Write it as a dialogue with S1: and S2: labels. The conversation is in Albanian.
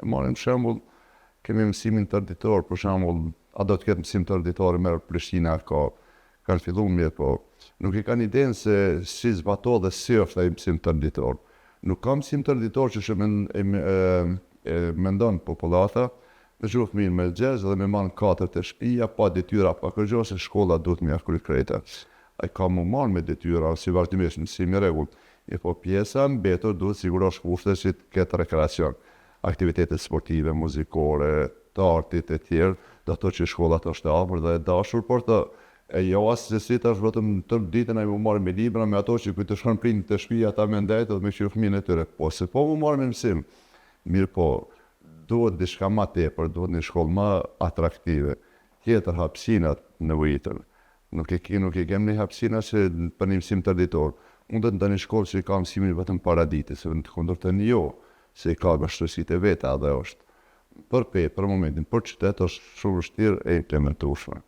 S1: E marrim shembull, kemi mësimin tërditor, për shembull, a do të ketë mësim tërditor merr Prishtina kanë filluar mirë, po nuk e kanë idenë se si zbatohet dhe si është ai mësim tërditor. Nuk ka mësim tërditor që mendon popullata, me gjuhë fëmijën me xhez dhe me marrë 4 të shtëpia, pa detyra, pa kërgjo se shkolla duhet me kry krejta. Ai ka mu marrë me detyra, si vazhdimisht mësim i rregull. Po pjesa mbetur duhet sigurosh kushte që të ketë rekreacion, aktivitete sportive, muzikore, të artit e tjerë, do të që shkollat është e afër dhe e dashur, por të jo as se si tash vetëm tërë ditën ai mu marrë me libra, me ato që kujtë shkon prindë të shtëpia ata me ndajt dhe me qyrë fëmijën e tyre. Po se po mu marrë me mësim, mirë po, duhet diçka ma tepër, duhet një shkollë ma atraktive, tjetër hapësinat në vujitër. Nuk e kem një hapësina që për një mësim tërditor. Unë do të ndaj një shkollë që i ka mësimin vetëm paradite, se në të kundërtën jo, se i ka vështirësitë e veta dhe është për momentin, për qytet është shumë vështirë e implementueshme.